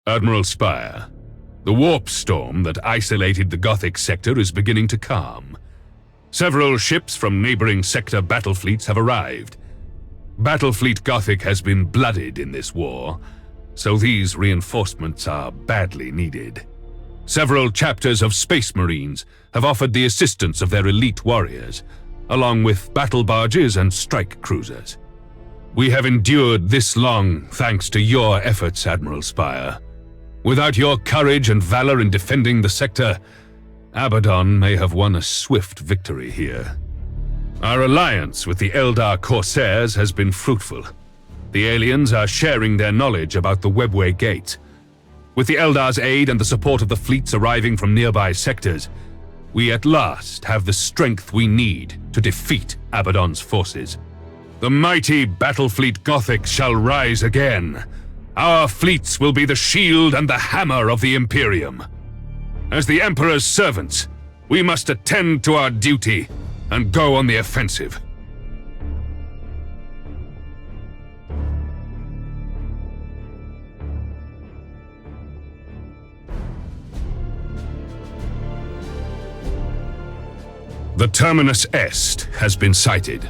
Admiral Spire, the warp storm that isolated the Gothic sector is beginning to calm. Several ships from neighboring sector battlefleets have arrived. Battlefleet Gothic has been blooded in this war, so these reinforcements are badly needed. Several chapters of Space Marines have offered the assistance of their elite warriors, along with battle barges and strike cruisers. We have endured this long thanks to your efforts, Admiral Spire. Without your courage and valor in defending the sector, Abaddon may have won a swift victory here. Our alliance with the Eldar Corsairs has been fruitful. The aliens are sharing their knowledge about the Webway Gate. With the Eldar's aid and the support of the fleets arriving from nearby sectors, we at last have the strength we need to defeat Abaddon's forces. The mighty Battlefleet Gothic shall rise again. Our fleets will be the shield and the hammer of the Imperium. As the Emperor's servants, we must attend to our duty and go on the offensive. The Terminus Est has been sighted.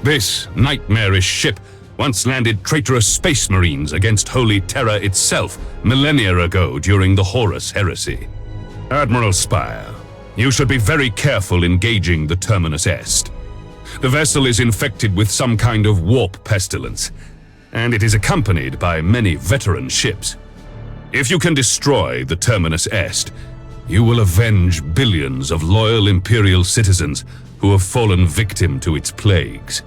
This nightmarish ship once landed traitorous Space Marines against Holy Terra itself millennia ago during the Horus Heresy. Admiral Spire, you should be very careful engaging the Terminus Est. The vessel is infected with some kind of warp pestilence, and it is accompanied by many veteran ships. If you can destroy the Terminus Est, you will avenge billions of loyal Imperial citizens who have fallen victim to its plagues.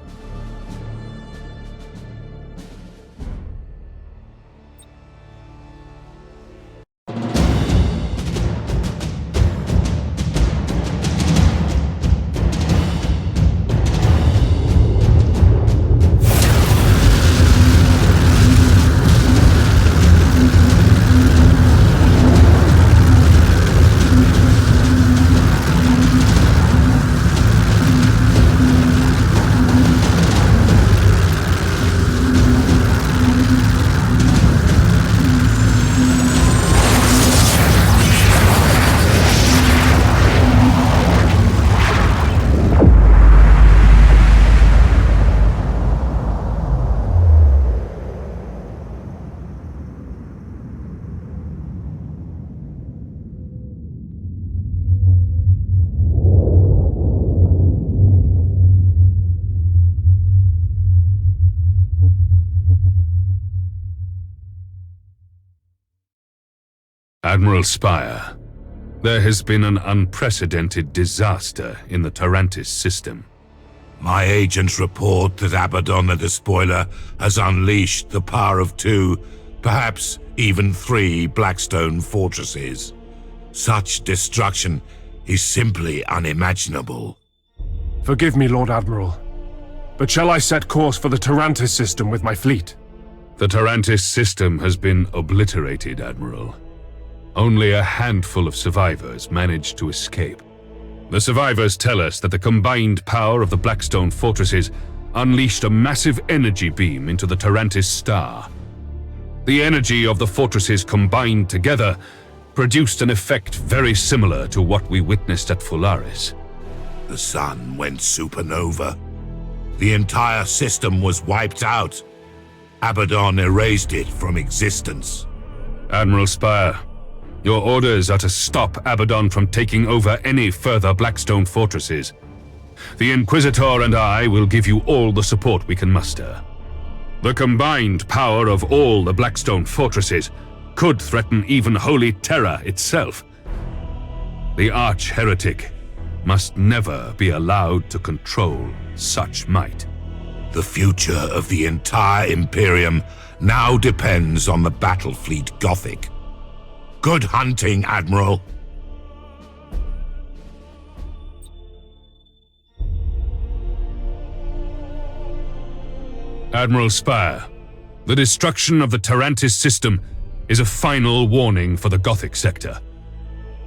Admiral Spire, there has been an unprecedented disaster in the Tarantis system. My agents report that Abaddon the Despoiler has unleashed the power of 2, perhaps even 3 Blackstone fortresses. Such destruction is simply unimaginable. Forgive me, Lord Admiral, but shall I set course for the Tarantis system with my fleet? The Tarantis system has been obliterated, Admiral. Only a handful of survivors managed to escape. The survivors tell us that the combined power of the Blackstone fortresses unleashed a massive energy beam into the Tarantis star. The energy of the fortresses combined together produced an effect very similar to what we witnessed at Fularis. The sun went supernova. The entire system was wiped out. Abaddon erased it from existence. Admiral Spire, your orders are to stop Abaddon from taking over any further Blackstone fortresses. The Inquisitor and I will give you all the support we can muster. The combined power of all the Blackstone fortresses could threaten even Holy Terra itself. The Arch-Heretic must never be allowed to control such might. The future of the entire Imperium now depends on the Battlefleet Gothic. Good hunting, Admiral. Admiral Spire, the destruction of the Tarantis system is a final warning for the Gothic sector.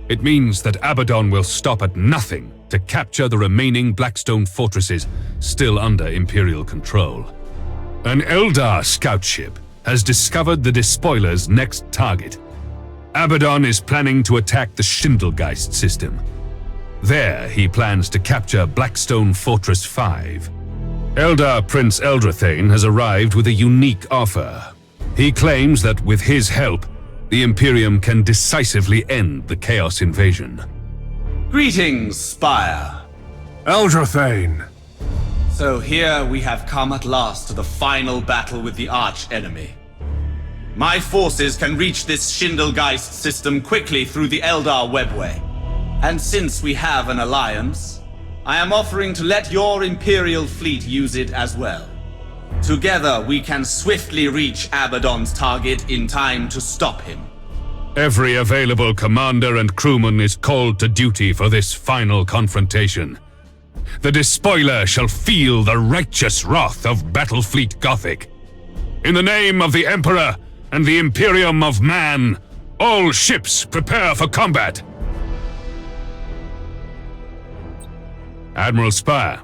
It means that Abaddon will stop at nothing to capture the remaining Blackstone fortresses still under Imperial control. An Eldar scout ship has discovered the Despoiler's next target, Abaddon is planning to attack the Schindelgeist system. There, he plans to capture Blackstone Fortress 5. Eldar Prince Eldrathane has arrived with a unique offer. He claims that with his help, the Imperium can decisively end the Chaos invasion. Greetings, Spire. Eldrathane. So here we have come at last to the final battle with the arch-enemy. My forces can reach this Schindelgeist system quickly through the Eldar webway. And since we have an alliance, I am offering to let your Imperial fleet use it as well. Together we can swiftly reach Abaddon's target in time to stop him. Every available commander and crewman is called to duty for this final confrontation. The Despoiler shall feel the righteous wrath of Battlefleet Gothic. In the name of the Emperor and the Imperium of Man, all ships prepare for combat. Admiral Spire,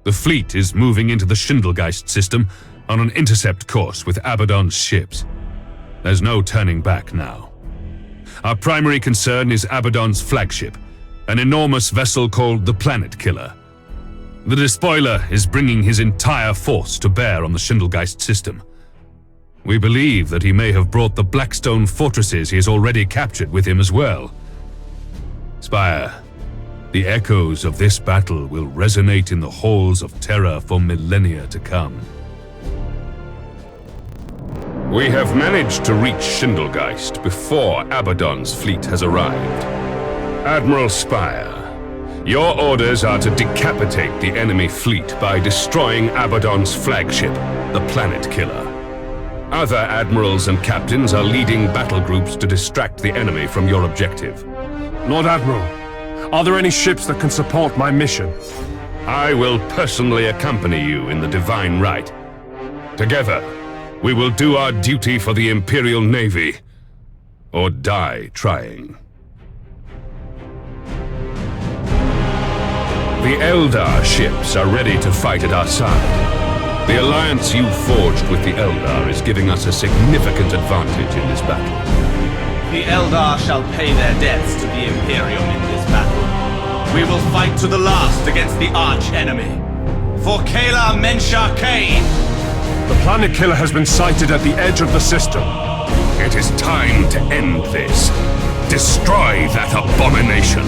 the fleet is moving into the Schindelgeist system on an intercept course with Abaddon's ships. There's no turning back now. Our primary concern is Abaddon's flagship, an enormous vessel called the Planet Killer. The Despoiler is bringing his entire force to bear on the Schindelgeist system. We believe that he may have brought the Blackstone fortresses he has already captured with him as well. Spire, the echoes of this battle will resonate in the halls of terror for millennia to come. We have managed to reach Schindelgeist before Abaddon's fleet has arrived. Admiral Spire, your orders are to decapitate the enemy fleet by destroying Abaddon's flagship, the Planet Killer. Other admirals and captains are leading battle groups to distract the enemy from your objective. Lord Admiral, are there any ships that can support my mission? I will personally accompany you in the Divine Right. Together, we will do our duty for the Imperial Navy, or die trying. The Eldar ships are ready to fight at our side. The alliance you forged with the Eldar is giving us a significant advantage in this battle. The Eldar shall pay their debts to the Imperium in this battle. We will fight to the last against the arch-enemy. For Kayla Mensha Kane! The Planet Killer has been sighted at the edge of the system. It is time to end this. Destroy that abomination.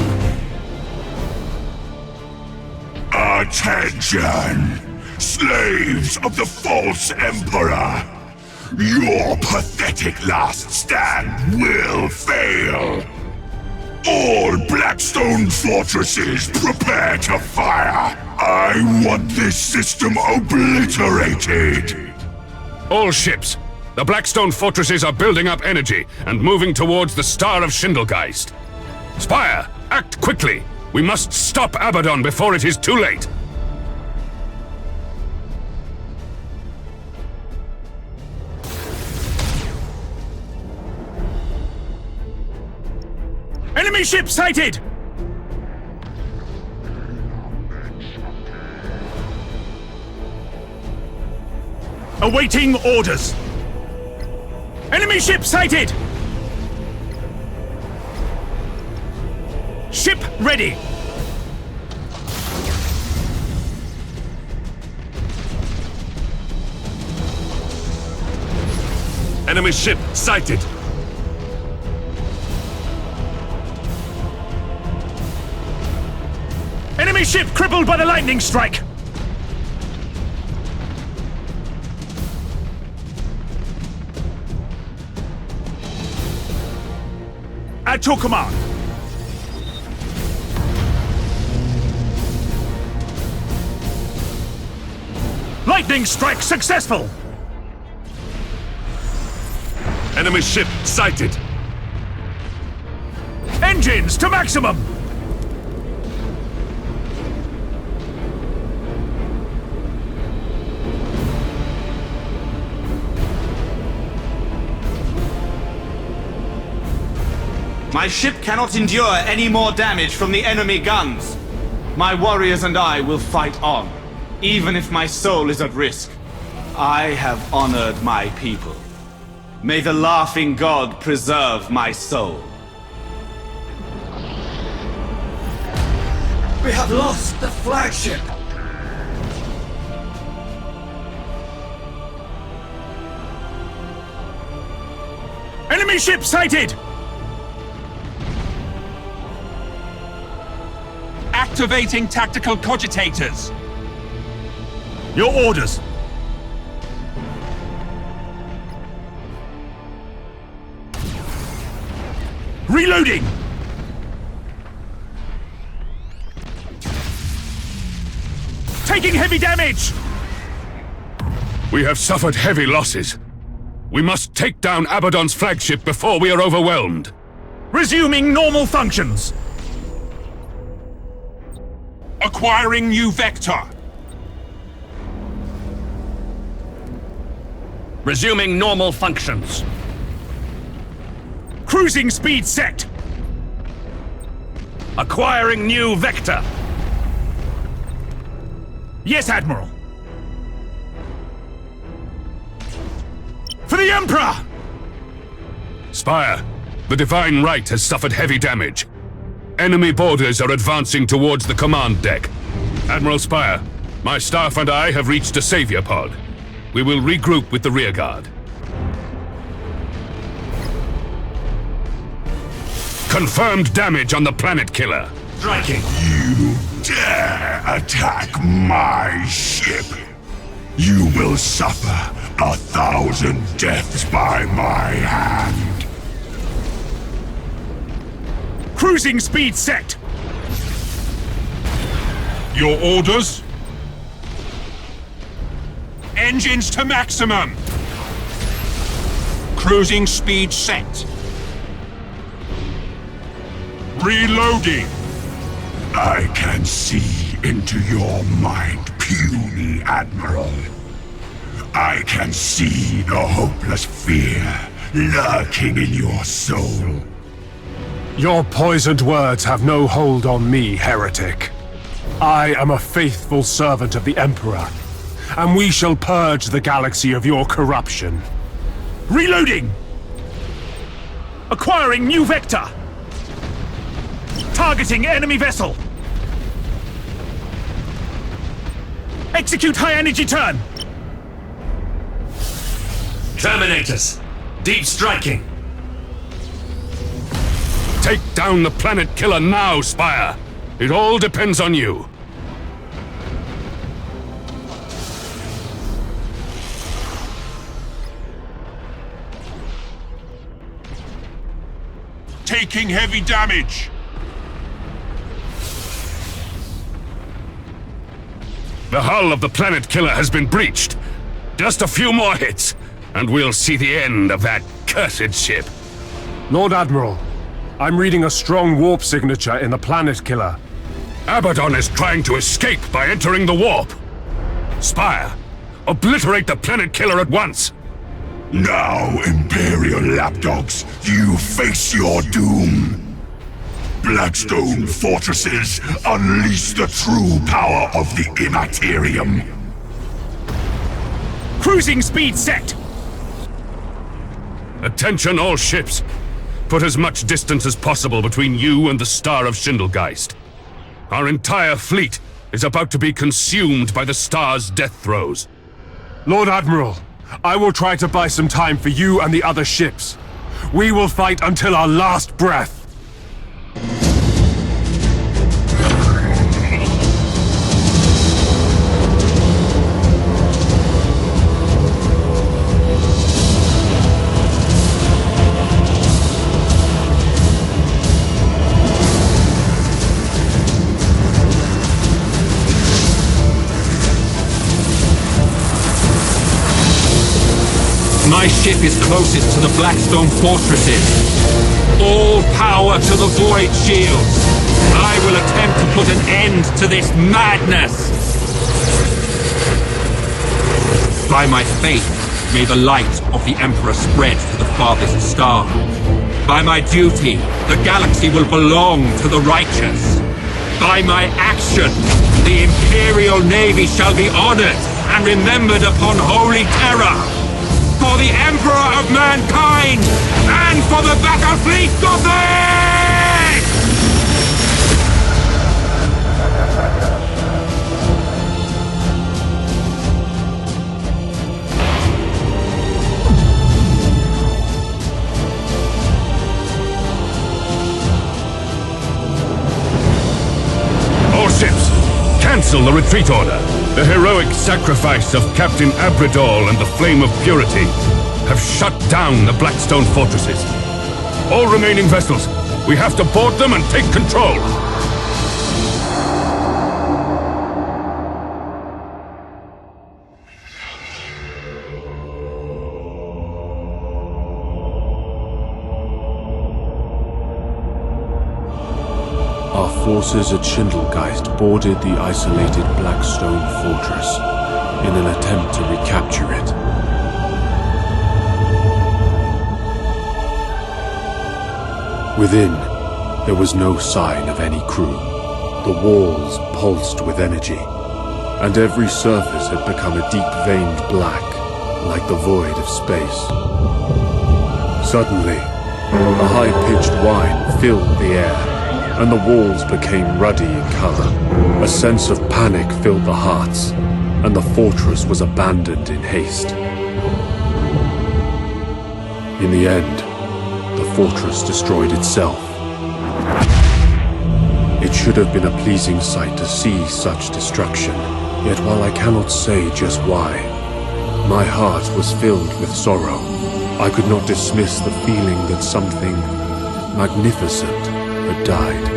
Attention! Slaves of the false Emperor! Your pathetic last stand will fail! All Blackstone fortresses prepare to fire! I want this system obliterated! All ships, the Blackstone fortresses are building up energy and moving towards the Star of Schindelgeist. Spire, act quickly! We must stop Abaddon before it is too late! Enemy ship sighted! Awaiting orders! Enemy ship sighted! Ship ready! Enemy ship sighted! Enemy ship crippled by the lightning strike! At your command! Lightning strike successful! Enemy ship sighted! Engines to maximum! My ship cannot endure any more damage from the enemy guns. My warriors and I will fight on, even if my soul is at risk. I have honored my people. May the laughing god preserve my soul. We have lost the flagship! Enemy ship sighted! Activating tactical cogitators. Your orders. Reloading! Taking heavy damage! We have suffered heavy losses. We must take down Abaddon's flagship before we are overwhelmed. Resuming normal functions. Acquiring new vector. Resuming normal functions. Cruising speed set. Acquiring new vector. Yes, Admiral. For the Emperor! Spire, the Divine Right has suffered heavy damage. Enemy boarders are advancing towards the command deck. Admiral Spire, my staff and I have reached a savior pod. We will regroup with the rearguard. Confirmed damage on the planet killer. Striking. You dare attack my ship? You will suffer 1,000 deaths by my hand. Cruising speed set. Your orders? Engines to maximum. Cruising speed set. Reloading. I can see into your mind, puny Admiral. I can see the hopeless fear lurking in your soul. Your poisoned words have no hold on me, heretic. I am a faithful servant of the Emperor, and we shall purge the galaxy of your corruption. Reloading. Acquiring new vector. Targeting enemy vessel. Execute high energy turn. Terminators. Deep striking. Take down the planet killer now, Spire. It all depends on you. Taking heavy damage. The hull of the planet killer has been breached. Just a few more hits, and we'll see the end of that cursed ship. Lord Admiral, I'm reading a strong warp signature in the planet killer. Abaddon is trying to escape by entering the warp. Spire, obliterate the planet killer at once. Now, Imperial lapdogs, you face your doom. Blackstone fortresses, unleash the true power of the Immaterium. Cruising speed set. Attention all ships. Put as much distance as possible between you and the Star of Schindelgeist. Our entire fleet is about to be consumed by the Star's death throes. Lord Admiral, I will try to buy some time for you and the other ships. We will fight until our last breath. My ship is closest to the Blackstone fortresses. All power to the Void Shields. I will attempt to put an end to this madness. By my faith, may the light of the Emperor spread to the farthest star. By my duty, the galaxy will belong to the righteous. By my action, the Imperial Navy shall be honored and remembered upon holy terror. For the Emperor of Mankind, and for the Battlefleet Gothic! cancel the retreat order. The heroic sacrifice of Captain Abradol and the Flame of Purity have shut down the Blackstone fortresses. All remaining vessels, we have to board them and take control. Our forces at Schindelgeist boarded the isolated Blackstone fortress in an attempt to recapture it. Within, there was no sign of any crew. The walls pulsed with energy, and every surface had become a deep-veined black, like the void of space. Suddenly, a high-pitched whine filled the air, and the walls became ruddy in color. A sense of panic filled the hearts, and the fortress was abandoned in haste. In the end, the fortress destroyed itself. It should have been a pleasing sight to see such destruction, yet while I cannot say just why, my heart was filled with sorrow. I could not dismiss the feeling that something magnificent had died.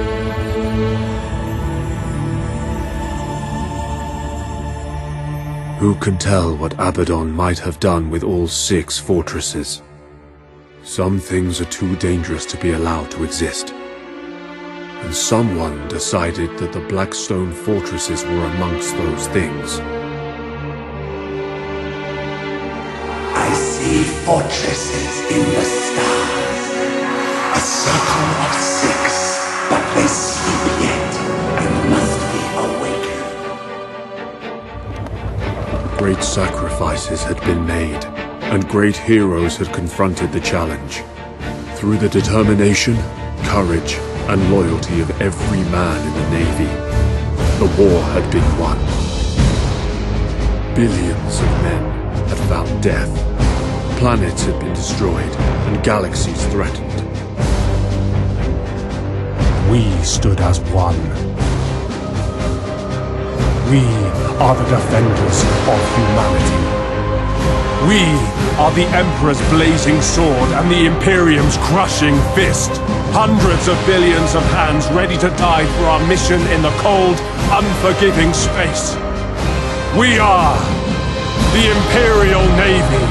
Who can tell what Abaddon might have done with all 6 fortresses? Some things are too dangerous to be allowed to exist. And someone decided that the Blackstone fortresses were amongst those things. I see fortresses in the stars. A circle of 6, but they sleep yet and must be awakened. Great sacrifices had been made, and great heroes had confronted the challenge. Through the determination, courage, and loyalty of every man in the Navy, the war had been won. Billions of men had found death. Planets had been destroyed, and galaxies threatened. We stood as one. We are the defenders of humanity. We are the Emperor's blazing sword and the Imperium's crushing fist. Hundreds of billions of hands ready to die for our mission in the cold, unforgiving space. We are the Imperial Navy.